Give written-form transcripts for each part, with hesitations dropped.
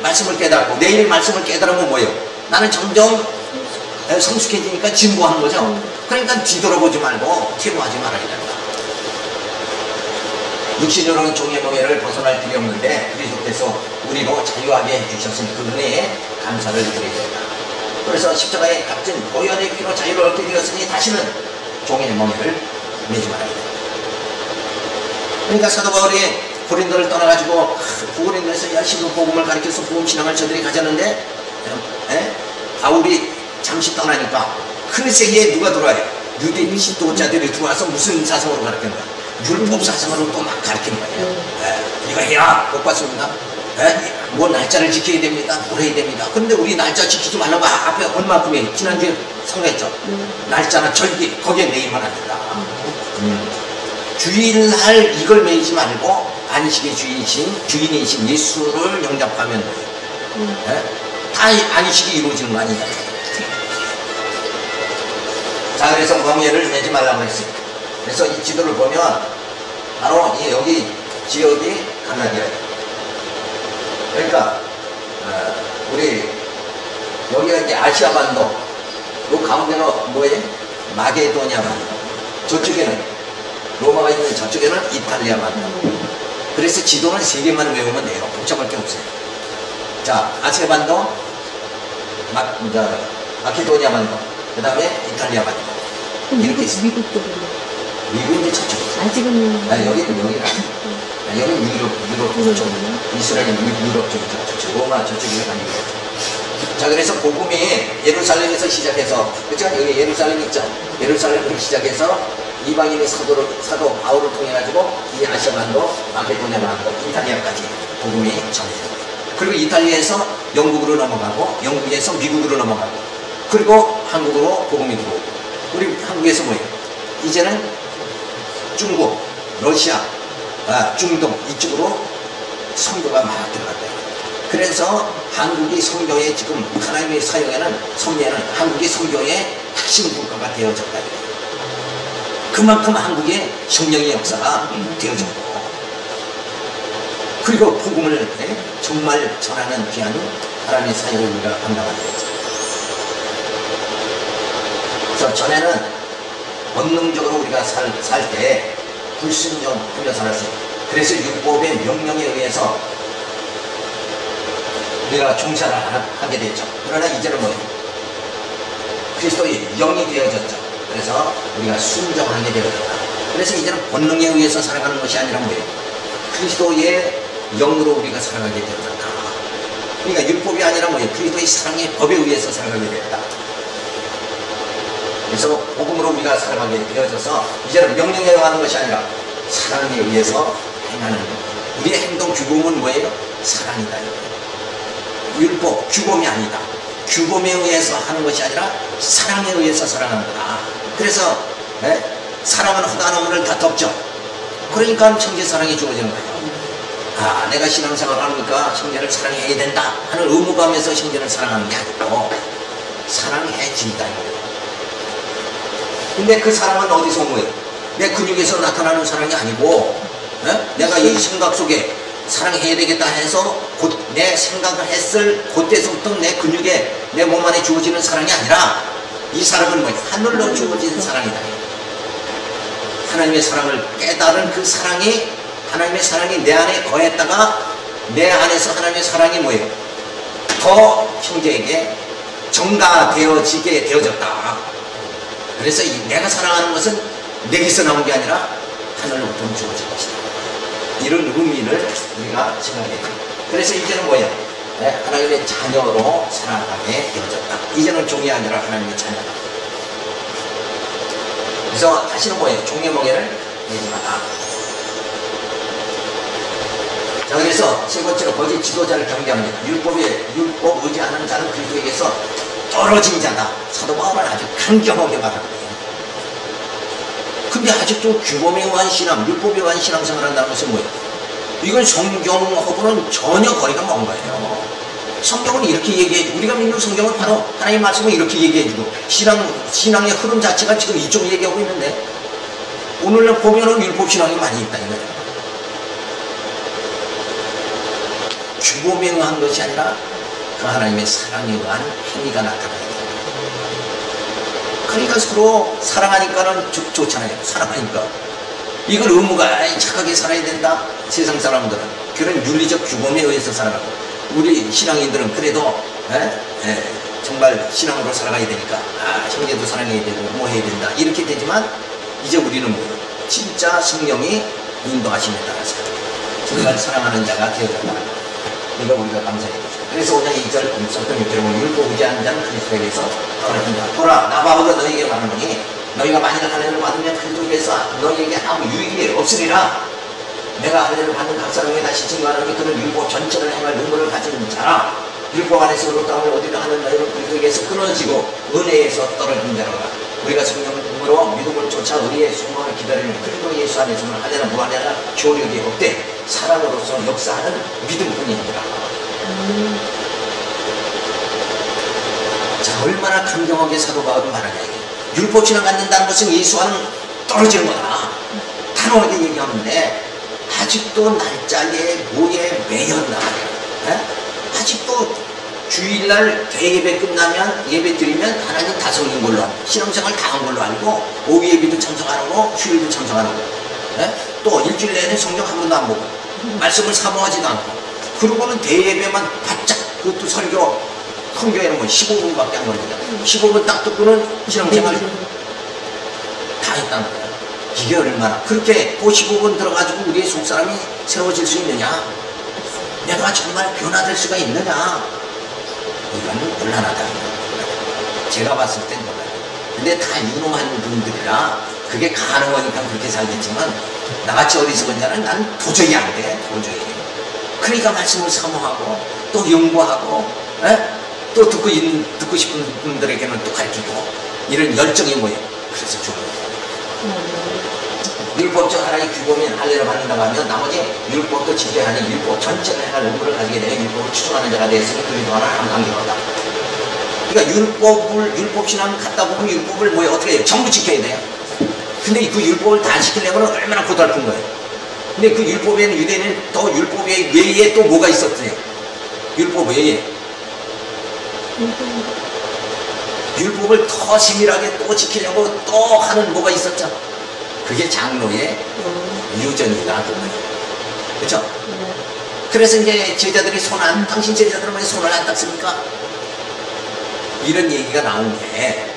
말씀을 깨닫고 내일 말씀을 깨달으면 뭐예요? 나는 점점 성숙해지니까 진보하는 거죠. 그러니까 뒤돌아보지 말고 퇴보하지 말아야 된다. 육신으로는 종의 노예를 벗어날 길이 없는데 그리스도께서 우리로 자유하게 해주셨으니 그 은혜에 감사를 드려야 된다. 그래서 십자가에 값진 보혈의 피로 자유를 얻게 되었으니 다시는 종의 멍에를 매지 말아야 된다. 그러니까 사도 바울이 고린도를 떠나가지고 고린도에서 열심히 복음을 가르쳐서 복음신앙을 저들이 가졌는데 바울이 잠시 떠나니까 그 세계에 누가 들어와요? 유대인 지도자들이 들어와서 무슨 사상으로 가르치는 거야? 율법 사상으로 또 막 가르치는 거예요. 이거 해야 못 봤습니다. 뭐 날짜를 지켜야 됩니다. 뭘 해야 됩니다. 그런데 우리 날짜 지키지 말라고 앞에 얼마큼이 지난주에 성가했죠. 날짜나 절기 거기에 매이면 안 된다. 주일날 이걸 매이지 말고 안식의 주인이신 예수를 영접하면 돼요. 다 안식이 이루어지는 거 아니다. 자, 그래서 멍에를 매지 말라고 했어요. 그래서 이 지도를 보면 바로 여기 지역이 갈라디아예요. 그러니까 우리 여기가 이제 아시아 반도, 요 가운데는 뭐예요? 마게도냐 반도. 저쪽에는 로마가 있는 저쪽에는 이탈리아 반도. 그래서 지도는 세 개만 외우면 돼요. 복잡할 게 없어요. 자, 아시아 반도, 마케도니아 반도, 그 다음에 이탈리아 반도. 이렇게 있어요. 미국도 미국이 저쪽이죠. 아직은 여기는 여기는 유럽 쪽, 이스라엘 유럽 쪽이죠. 저쪽 로마 저쪽이가 아니고. 자, 그래서 복음이 예루살렘에서 시작해서, 그렇죠? 여기 예루살렘 있죠. 예루살렘으로 시작해서 이방인의 사도 바울을 통해 가지고 이 아시아 반도, 마케도니아 반도, 이탈리아까지 복음이 전해져요. 그리고 이탈리아에서 영국으로 넘어가고, 영국에서 미국으로 넘어가고, 그리고 한국으로 복음이 들어오고. 우리 한국에서 뭐예요? 이제는 중국, 러시아, 중동 이쪽으로 선교가 막 들어갔대요. 그래서 한국이 선교의 지금 하나님의 사용에는 섭리에는 한국이 선교의 핵심 국가가 되어졌다. 그만큼 한국의 성령의 역사가 되어졌고, 그리고 복음을 정말 전하는 귀한 하나님의 사역을 우리가 감당하게 되죠. 그래서 전에는 본능적으로 우리가 살 때 불순종하며 살았어요. 그래서 율법의 명령에 의해서 우리가 종사를 하게 됐죠. 그러나 이제는 뭐예요? 그리스도의 영이 되어졌죠. 그래서 우리가 순종하게 되어졌다. 그래서 이제는 본능에 의해서 살아가는 것이 아니라 뭐예요? 그리스도의 영으로 우리가 살아가게 되었다. 그러니까 율법이 아니라 뭐예요? 그리스도의 사랑의 법에 의해서 살아가게 되었다. 그래서 복음으로 우리가 살아가게 되어져서 이제는 명령에 의하는 것이 아니라 사랑에 의해서 행하는 우리의 행동 규범은 뭐예요? 사랑이다. 율법, 규범이 아니다. 규범에 의해서 하는 것이 아니라 사랑에 의해서 살아가는 거다. 그래서 사랑은 허다한 어물을 다 덮죠. 그러니까 형제사랑이 주어지는 거예요. 내가 신앙생활을 하니까 형제를 사랑해야 된다 하는 의무감에서 형제를 사랑하는 게 아니고 사랑해 준다. 근데 그 사랑은 어디서 온 거예요? 내 근육에서 나타나는 사랑이 아니고 내가 이 생각 속에 사랑해야 되겠다 해서 내 생각을 했을 그때서부터 내 근육에 내 몸 안에 주어지는 사랑이 아니라 이 사랑은 뭐예요? 하늘로 주어진 사랑이다. 하나님의 사랑을 깨달은 그 사랑이, 하나님의 사랑이 내 안에 거했다가 내 안에서 하나님의 사랑이 뭐예요? 더 형제에게 전가되어지게 되어졌다. 그래서 내가 사랑하는 것은 내게서 나온 게 아니라 하늘로부터 주어진 것이다. 이런 의미를 우리가 생각해야 돼요. 그래서 이제는 뭐예요? 하나님의 자녀로 살아가게 되어졌다. 이제는 종이 아니라 하나님의 자녀다. 그래서 다시는 뭐예요? 종의 멍에를 매지 마라. 자, 그래서 세 번째로 거짓 지도자를 경계합니다. 율법 의지하는 자는 그리스도에게서 떨어진 자다. 사도 바울은 아주 강경하게 말합니다. 근데 아직도 규범에 의한 신앙, 율법에 의한 신앙생활을 한다는 것은 뭐예요? 이건 성경하고는 전혀 거리가 먼 거예요. 성경은 이렇게 얘기해, 우리가 믿는 성경은 바로 하나님의 말씀을 이렇게 얘기해주고, 신앙의 흐름 자체가 지금 이쪽 얘기하고 있는데, 오늘날 보면은 율법신앙이 많이 있다, 이거예요. 규범에 의한 것이 아니라 그 하나님의 사랑에 의한 행위가 나타나야 돼요. 그러니까 서로 사랑하니까는 좋잖아요. 사랑하니까. 이걸 의무가 착하게 살아야 된다. 세상 사람들은 그런 윤리적 규범에 의해서 살아가고, 우리 신앙인들은 그래도 정말 신앙으로 살아가야 되니까 형제도 사랑해야 되고 뭐 해야 된다 이렇게 되지만, 이제 우리는 뭐예요? 진짜 성령이 인도하심에 따라서 정말 사랑하는 자가 되어졌다. 이거 우리가 감사해야 되죠. 그래서 5장 2절 성경 6절에 보면 율법 의지하는 자는 그리스도에게서 떨어진다. 보라, 나 바울은 너희에게 말하노니 너희가 만일 할례를 받으면 그리스도에게서 너희에게 아무 유익이 없으리라. 내가 할례를 받는 각 사람에게 다시 증거하노니 그는 율법 전체를 행할 능력을 가진 자라. 율법 안에서 의롭다함을 얻으려 하는 너희는 그리스도에게서 끊어지고 은혜에서 떨어진 자로라. 우리가 성령으로 믿음을 쫓아 의리의 소망을 기다리는 그리스도 예수 안에서는 할례나 무할례나 효력이 없되 사랑으로서 역사하는 믿음뿐이니라. 자, 얼마나 강경하게 사도 바울은 말하냐. 율법 신앙 갖는다는 것은 예수와는 떨어지는 거다. 단호하게 얘기하는데 아직도 날짜에 뭐에 매였나. 아직도 주일날 대예배 끝나면 예배 드리면 하나님 다성인 걸로 알고, 신앙생활 다 한 걸로 알고, 오후예배도 참석하고 휴일도 참석하고, 또 일주일 내내 성경 한 번도 안 보고 말씀을 사모하지도 않고, 그러고는 대예배만 바짝, 그것도 설교 큰 교회는 뭐 15분밖에 안 걸립니다. 15분 딱 듣고는 신앙생활 다 했다는 거예요. 이게 얼마나 그렇게 그 15분 들어가지고 우리의 속사람이 새로워질 수 있느냐, 내가 정말 변화될 수가 있느냐, 이건 곤란하다. 제가 봤을 땐 몰라요. 근데 다 유능한 분들이라 그게 가능하니까 그렇게 살겠지만, 나같이 어리석은 자는 난 도저히 안 돼. 도저히. 그러니까 말씀을 사모하고 또 연구하고 또 듣고 싶은 분들에게는 또 가르치고, 이런 열정이 뭐예요? 그래서 좋은 거예요. 율법적 하나의 규범인 할례를 받는다고 하면 나머지 율법도 지켜야 하니 율법 전체를 행할 의무를 가지게 되어 율법을 추종하는 자가 되었으니 그리도 하나는 강경하다. 그러니까 율법 신앙 갖다 보면 율법을 뭐예요? 어떻게 해요? 전부 지켜야 돼요. 근데 그 율법을 다 지키려면 얼마나 고달픈 거예요. 근데 그 율법에는, 유대인은 또 율법 외에 또 뭐가 있었어요? 율법 외에 율법을 더 세밀하게 또 지키려고 또 하는 뭐가 있었죠? 그게 장로의 유전이다. 그렇죠? 그래서 이제 제자들이 당신 제자들은 왜 손을 안 닦습니까? 이런 얘기가 나온 게,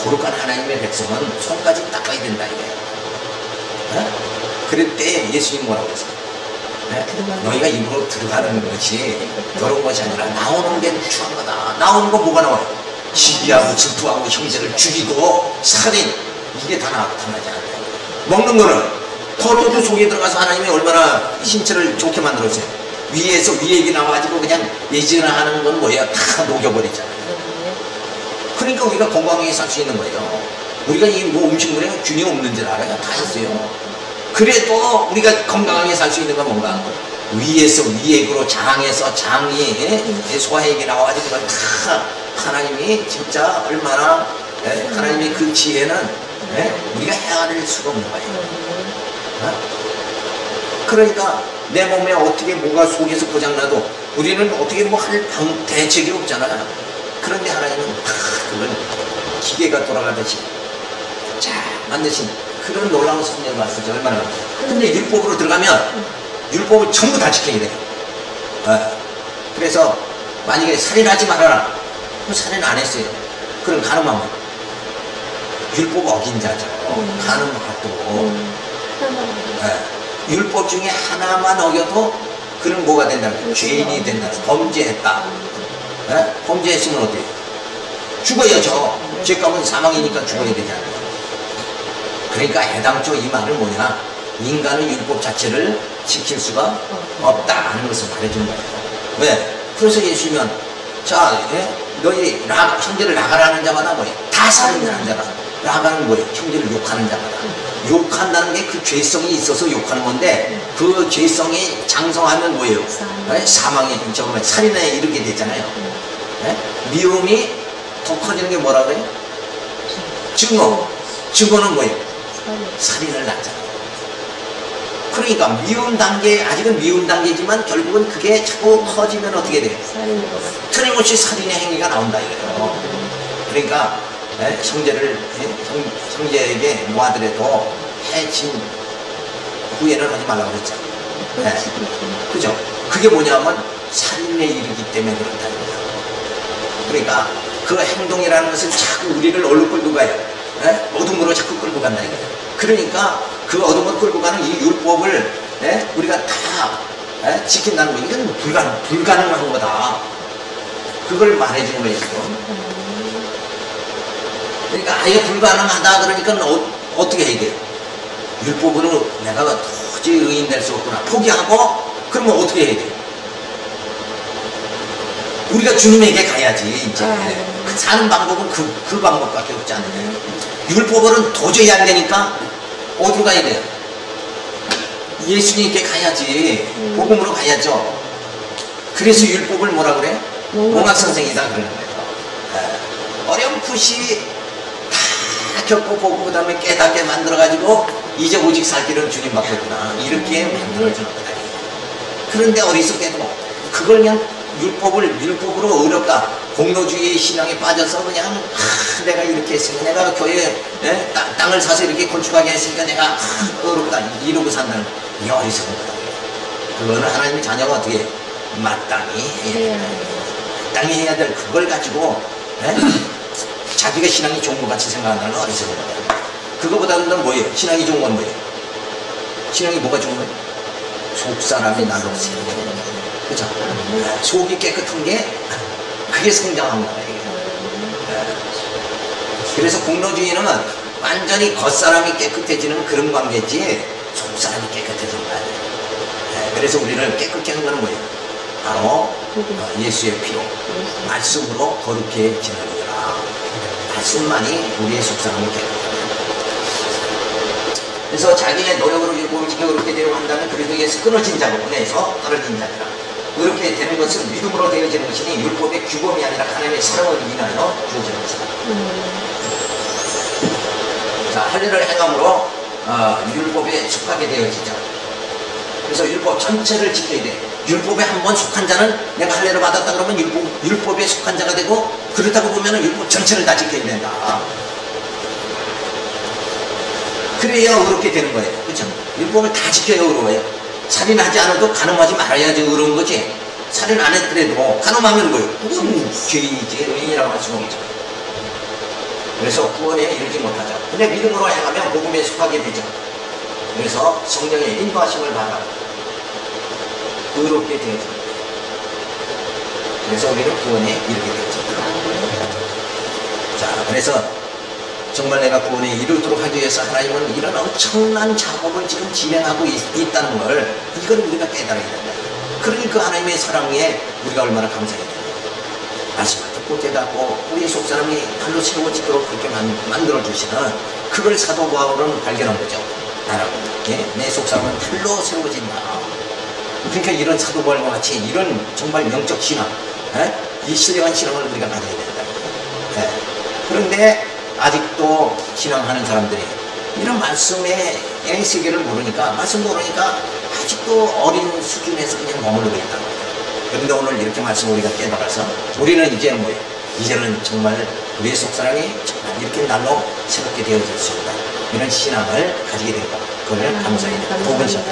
거룩한 하나님의 백성은 손까지 닦아야 된다 이거예요. 그럴 때 예수님 뭐라고 했어요? 너희가 입으로 들어가는 것이 더러운 것이 아니라 나오는 게 추한 거다. 나오는 거 뭐가 나와요? 시기하고 질투하고 형제를 죽이고 살인, 이게 다 나타나지 않아요. 먹는 거는 더러워도 속에 들어가서 하나님이 얼마나 신체를 좋게 만들었어요. 위에서 위액이 나와가지고 그냥 예진하는 건 뭐예요? 다 녹여버리잖아요. 그러니까 우리가 건강하게 살 수 있는 거예요. 우리가 이 뭐 음식물에 균형 없는 줄 알아요? 다 있어요. 그래도 우리가 건강하게 살 수 있는 건 뭔가? 위에서 위액으로 장에서 장이 소화액이 나와가지고 그걸 다 하나님이 진짜 얼마나 하나님의 그 지혜는 우리가 헤아릴 수가 없는 거예요. 그러니까 내 몸에 어떻게 뭐가 속에서 고장나도 우리는 어떻게 뭐 할 대책이 없잖아요. 그런데 하나님은 그걸 기계가 돌아가듯이 자 만드신 그런 놀라운 섭리를 봤었죠. 얼마나. 근데 율법으로 들어가면 율법을 전부 다 지켜야 돼요. 그래서 만약에 살인하지 말아라. 살인 안 했어요. 그럼 간음하면 율법 어긴 자죠. 간음하고 율법 중에 하나만 어겨도 그는 뭐가 된다는 거예요? 죄인이 된다는 거예요. 범죄했다. 범죄했으면 어때요? 죽어야죠. 죄값은 사망이니까 죽어야 되잖아요. 그러니까 애당초 이 말은 뭐냐, 인간은 율법 자체를 지킬 수가 없다 하는 것을 말해준 거예요. 왜? 그래서 예수님은 자 너희 형제를 나가라는 자마다 뭐예요? 다 살인하는 자라. 나가는 거예요. 형제를 욕하는 자마다. 욕한다는 게 그 죄성이 있어서 욕하는 건데, 그 죄성이 장성하면 뭐예요? 사망에, 정말 살인에 이르게 되잖아요. 미움이 더 커지는 게 뭐라 그래요? 증오. 증오는 뭐예요? 살인을 낳잖아요. 그러니까 미움 단계, 아직은 미움 단계지만 결국은 그게 자꾸 커지면 어떻게 돼요? 틀림없이 살인의 행위가 나온다 이거예요. 그러니까 형제를 형제에게 모아들여도 해친 후회는 하지 말라고 그랬죠. 그죠? 그게 뭐냐면 살인에 이르기 때문에 그렇다는 거예요. 그러니까 그 행동이라는 것은 자꾸 우리를 어디로 끌고 가요? 어둠으로 자꾸 끌고 간다 이거예요. 그러니까 그 어둠으로 끌고 가는 이 율법을 우리가 다 지킨다는 거, 이건 불가능한 거다. 그걸 말해주는 거예요 지금. 그러니까 아예 불가능하다 그러니까 어떻게 해야 돼요? 율법으로 내가 도저히 의인 될 수 없구나 포기하고 그러면 어떻게 해야 돼요? 우리가 주님에게 가야지 이제. 사는 방법은 그 방법밖에 없지 않느냐. 율법으로는 도저히 안 되니까 어디로 가야 돼요? 예수님께 가야지. 복음으로 가야죠. 그래서 율법을 뭐라 그래? 몽학선생이다 그러는 거예요. 어렴풋이 다 겪어보고 그 다음에 깨닫게 만들어가지고 이제 오직 살 길은 주님밖에 없구나 이렇게 만들어주는 거다. 그런데 어리석게도 그걸 그냥 율법으로 어렵다. 공로주의 신앙에 빠져서 그냥 내가 이렇게 했으니까 내가 교회에 땅을 사서 이렇게 건축하게 했으니까 내가 어렵다 이러고 산다는 이 어리석은 거다. 그거는 하나님의 자녀가 어떻게 마땅히 해야 돼. 마땅히 해야 될 그걸 가지고 자기가 신앙이 좋은 것 같이 생각한다는 건 어리석은 거다. 그거보다는 뭐예요? 신앙이 좋은 건 뭐예요? 신앙이 뭐가 좋은 거예요? 속사람이 나로 세우는 거예요. 그죠? 속이 깨끗한 게 그게 성장한 거예요. 그래서 공로주의는 완전히 겉사람이 깨끗해지는 그런 관계지 속사람이 깨끗해지는 거 아니에요. 그래서 우리를 깨끗게 하는 건 뭐예요? 바로 예수의 피로 말씀으로 거룩해 지는 거라. 말씀만이 우리의 속사람을 깨끗하게 합니다. 그래서 자기의 노력으로 율법을 지켜 그렇게 되려고 한다면 그래도 예수 끊어진 자고 은혜에서 떨어진 자니라. 그렇게 되는 것은 믿음으로 되어지는 것이니 율법의 규범이 아니라 하나님의 사랑을 인하여 주어지는 것이다. 자, 할 일을 행함으로 율법에 속하게 되어지죠. 그래서 율법 전체를 지켜야 돼. 율법에 한 번 속한 자는 내가 할례를 받았다 그러면 율법에 속한 자가 되고, 그렇다고 보면 율법 전체를 다 지켜야 된다. 그래야 의롭게 되는 거예요. 그렇죠? 율법을 다 지켜야 의로워요. 살인하지 않아도 간음하지 말아야지 의로운 거지. 살인 안 했더라도 간음하면 뭐예요? 그건 죄이지. 의인이라고 할 수가 없죠. 그래서 구원에 이르지 못하죠. 근데 믿음으로 행하면 복음에 속하게 되죠. 그래서 성령의 인도하심을 받아 의롭게 되어집니다. 그래서 우리는 구원에 이르게 되죠. 자, 그래서 정말 내가 구원에 이르도록 하기 위해서 하나님은 이런 엄청난 작업을 지금 진행하고 있다는 걸, 이걸 우리가 깨달아야 된다. 그러니까 하나님의 사랑에 우리가 얼마나 감사해야 된다. 말씀을 듣고 깨닫고 우리 속사람이 발로 세워지도록 그렇게 만들어주시는 그걸 사도 바울은 발견한 거죠. 나라고 내 속사람은 발로 세워진다. 그러니까 이런 사도 바울과 같이 이런 정말 영적 신앙, 이 신령한 신앙을 우리가 가져야 된다. 그런데 아직도 신앙하는 사람들이 이런 말씀의 세계를 모르니까, 말씀 모르니까 아직도 어린 수준에서 그냥 머무르고 있다는 거예요. 그런데 오늘 이렇게 말씀 우리가 깨달아서 우리는 이제 뭐예요? 이제는 정말 우리의 속사랑이 정말 이렇게 날로 새롭게 되어질 수 있다. 이런 신앙을 가지게 된 것. 그걸 감사해야 됩니다. 5분 시작.